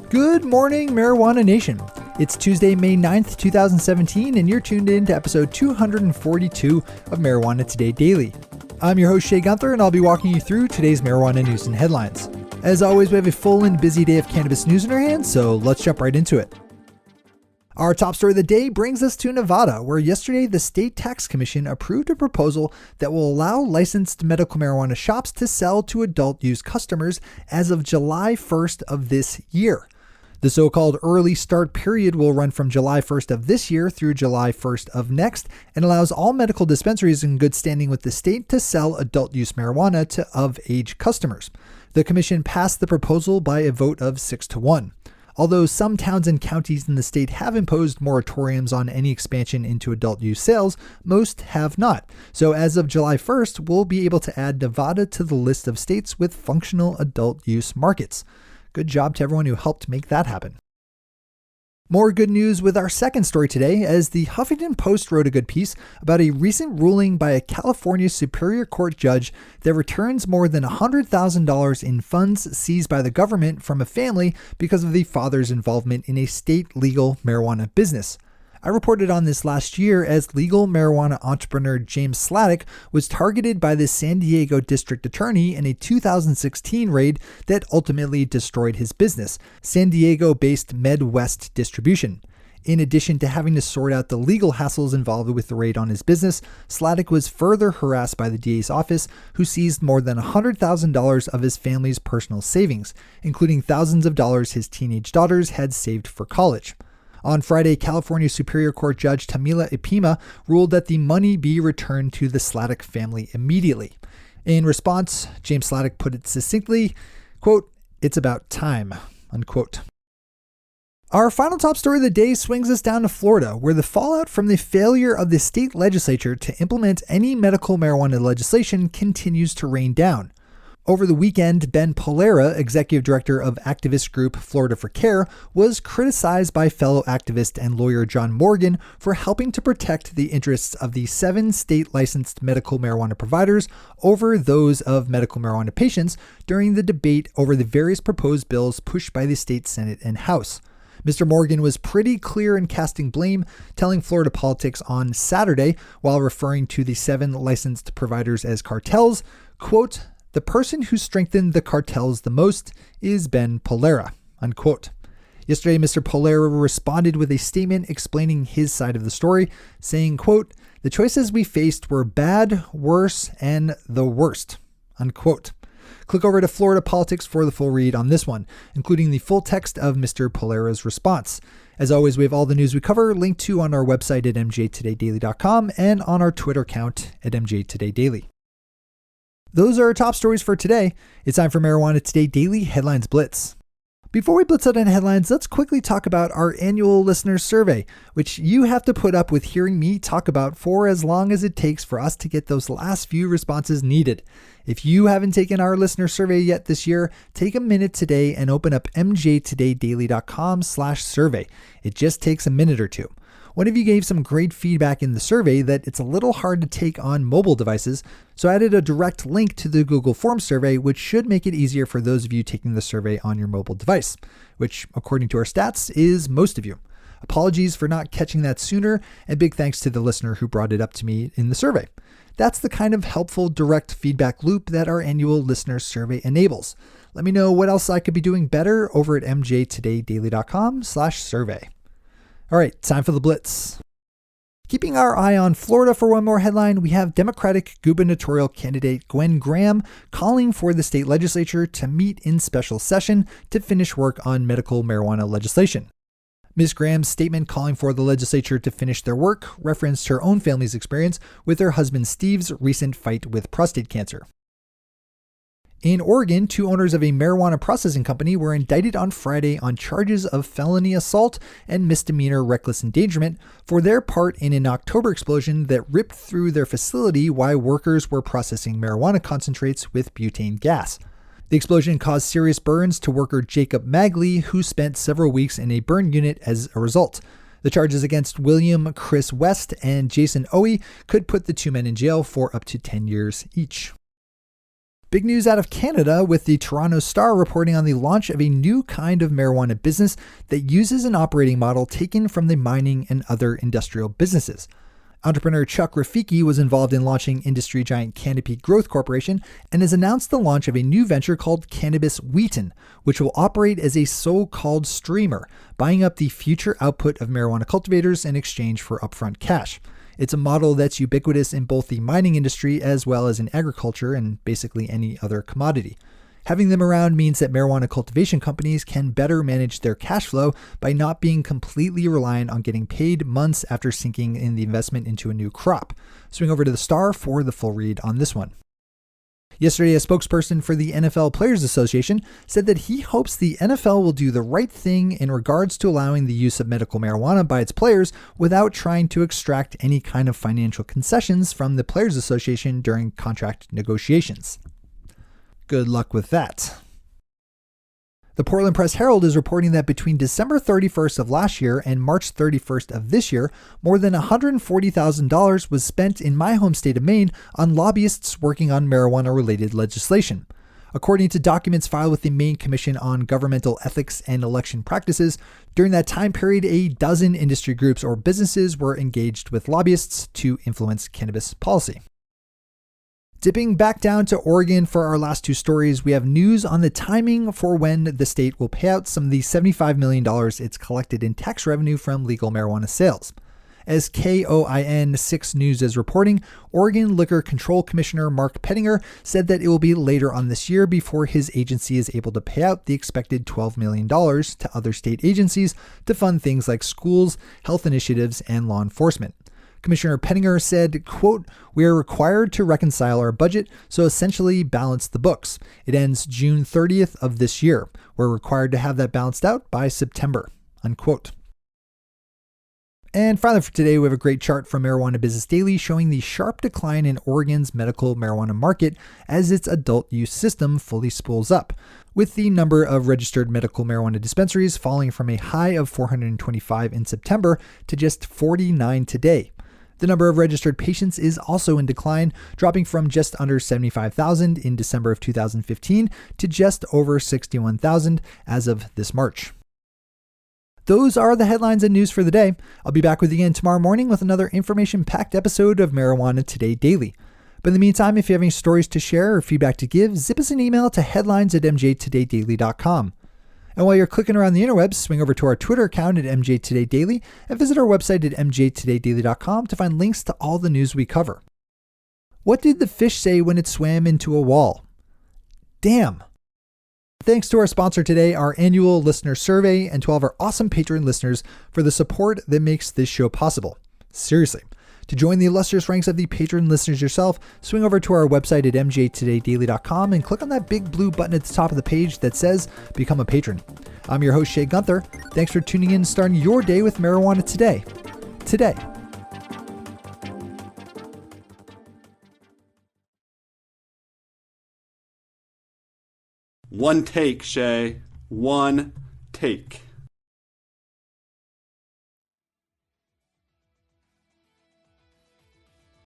Good morning, Marijuana Nation. It's Tuesday, May 9th, 2017, and you're tuned in to episode 242 of Marijuana Today Daily. I'm your host, Shay Gunther, and I'll be walking you through today's marijuana news and headlines. As always, we have a full and busy day of cannabis news in our hands, so let's jump right into it. Our top story of the day brings us to Nevada, where yesterday the State Tax Commission approved a proposal that will allow licensed medical marijuana shops to sell to adult use customers as of July 1st of this year. The so-called early start period will run from July 1st of this year through July 1st of next and allows all medical dispensaries in good standing with the state to sell adult use marijuana to of-age customers. The commission passed the proposal by a vote of 6-1. Although some towns and counties in the state have imposed moratoriums on any expansion into adult use sales, most have not. So as of July 1st, we'll be able to add Nevada to the list of states with functional adult use markets. Good job to everyone who helped make that happen. More good news with our second story today, as the Huffington Post wrote a good piece about a recent ruling by a California Superior Court judge that returns more than $100,000 in funds seized by the government from a family because of the father's involvement in a state legal marijuana business. I reported on this last year as legal marijuana entrepreneur James Sladek was targeted by the San Diego District Attorney in a 2016 raid that ultimately destroyed his business, San Diego-based MedWest Distribution. In addition to having to sort out the legal hassles involved with the raid on his business, Sladek was further harassed by the DA's office, who seized more than $100,000 of his family's personal savings, including thousands of dollars his teenage daughters had saved for college. On Friday, California Superior Court Judge Tamila Ipima ruled that the money be returned to the Sladek family immediately. In response, James Sladek put it succinctly, quote, "It's about time," unquote. Our final top story of the day swings us down to Florida, where the fallout from the failure of the state legislature to implement any medical marijuana legislation continues to rain down. Over the weekend, Ben Polera, executive director of activist group Florida for Care, was criticized by fellow activist and lawyer John Morgan for helping to protect the interests of the 7 state-licensed medical marijuana providers over those of medical marijuana patients during the debate over the various proposed bills pushed by the state Senate and House. Mr. Morgan was pretty clear in casting blame, telling Florida Politics on Saturday, while referring to the 7 licensed providers as cartels, quote, "The person who strengthened the cartels the most is Ben Polera," unquote. Yesterday, Mr. Polera responded with a statement explaining his side of the story, saying, quote, "The choices we faced were bad, worse, and the worst," unquote. Click over to Florida Politics for the full read on this one, including the full text of Mr. Polera's response. As always, we have all the news we cover linked to on our website at mjtodaydaily.com and on our Twitter account at mjtodaydaily. Those are our top stories for today. It's time for Marijuana Today Daily Headlines Blitz. Before we blitz out on headlines, let's quickly talk about our annual listener survey, which you have to put up with hearing me talk about for as long as it takes for us to get those last few responses needed. If you haven't taken our listener survey yet this year, take a minute today and open up mjtodaydaily.com/survey. It just takes a minute or two. One of you gave some great feedback in the survey that it's a little hard to take on mobile devices, so I added a direct link to the Google Forms survey, which should make it easier for those of you taking the survey on your mobile device, which, according to our stats, is most of you. Apologies for not catching that sooner, and big thanks to the listener who brought it up to me in the survey. That's the kind of helpful direct feedback loop that our annual listener survey enables. Let me know what else I could be doing better over at mjtodaydaily.com/survey. All right, time for the blitz. Keeping our eye on Florida for one more headline, we have Democratic gubernatorial candidate Gwen Graham calling for the state legislature to meet in special session to finish work on medical marijuana legislation. Ms. Graham's statement calling for the legislature to finish their work referenced her own family's experience with her husband Steve's recent fight with prostate cancer. In Oregon, 2 owners of a marijuana processing company were indicted on Friday on charges of felony assault and misdemeanor reckless endangerment for their part in an October explosion that ripped through their facility while workers were processing marijuana concentrates with butane gas. The explosion caused serious burns to worker Jacob Magley, who spent several weeks in a burn unit as a result. The charges against William Chris West and Jason Owie could put the 2 men in jail for up to 10 years each. Big news out of Canada with the Toronto Star reporting on the launch of a new kind of marijuana business that uses an operating model taken from the mining and other industrial businesses. Entrepreneur Chuck Rafiki was involved in launching industry giant Canopy Growth Corporation and has announced the launch of a new venture called Cannabis Wheaton, which will operate as a so-called streamer, buying up the future output of marijuana cultivators in exchange for upfront cash. It's a model that's ubiquitous in both the mining industry as well as in agriculture and basically any other commodity. Having them around means that marijuana cultivation companies can better manage their cash flow by not being completely reliant on getting paid months after sinking in the investment into a new crop. Swing over to the Star for the full read on this one. Yesterday, a spokesperson for the NFL Players Association said that he hopes the NFL will do the right thing in regards to allowing the use of medical marijuana by its players without trying to extract any kind of financial concessions from the Players Association during contract negotiations. Good luck with that. The Portland Press Herald is reporting that between December 31st of last year and March 31st of this year, more than $140,000 was spent in my home state of Maine on lobbyists working on marijuana-related legislation. According to documents filed with the Maine Commission on Governmental Ethics and Election Practices, during that time period, a dozen industry groups or businesses were engaged with lobbyists to influence cannabis policy. Dipping back down to Oregon for our last two stories, we have news on the timing for when the state will pay out some of the $75 million it's collected in tax revenue from legal marijuana sales. As KOIN 6 News is reporting, Oregon Liquor Control Commissioner Mark Pettinger said that it will be later on this year before his agency is able to pay out the expected $12 million to other state agencies to fund things like schools, health initiatives, and law enforcement. Commissioner Pettinger said, quote, "We are required to reconcile our budget, so essentially balance the books. It ends June 30th of this year. We're required to have that balanced out by September," unquote. And finally for today, we have a great chart from Marijuana Business Daily showing the sharp decline in Oregon's medical marijuana market as its adult use system fully spools up, with the number of registered medical marijuana dispensaries falling from a high of 425 in September to just 49 today. The number of registered patients is also in decline, dropping from just under 75,000 in December of 2015 to just over 61,000 as of this March. Those are the headlines and news for the day. I'll be back with you again tomorrow morning with another information-packed episode of Marijuana Today Daily. But in the meantime, if you have any stories to share or feedback to give, zip us an email to headlines@mjtodaydaily.com. And while you're clicking around the interwebs, swing over to our Twitter account at MJTodayDaily and visit our website at mjtodaydaily.com to find links to all the news we cover. What did the fish say when it swam into a wall? Damn. Thanks to our sponsor today, our annual listener survey, and to all of our awesome Patreon listeners for the support that makes this show possible. Seriously. To join the illustrious ranks of the Patreon listeners yourself, swing over to our website at mjtodaydaily.com and click on that big blue button at the top of the page that says Become a Patron. I'm your host, Shay Gunther. Thanks for tuning in and starting your day with Marijuana Today. Today. One take, Shay. One take.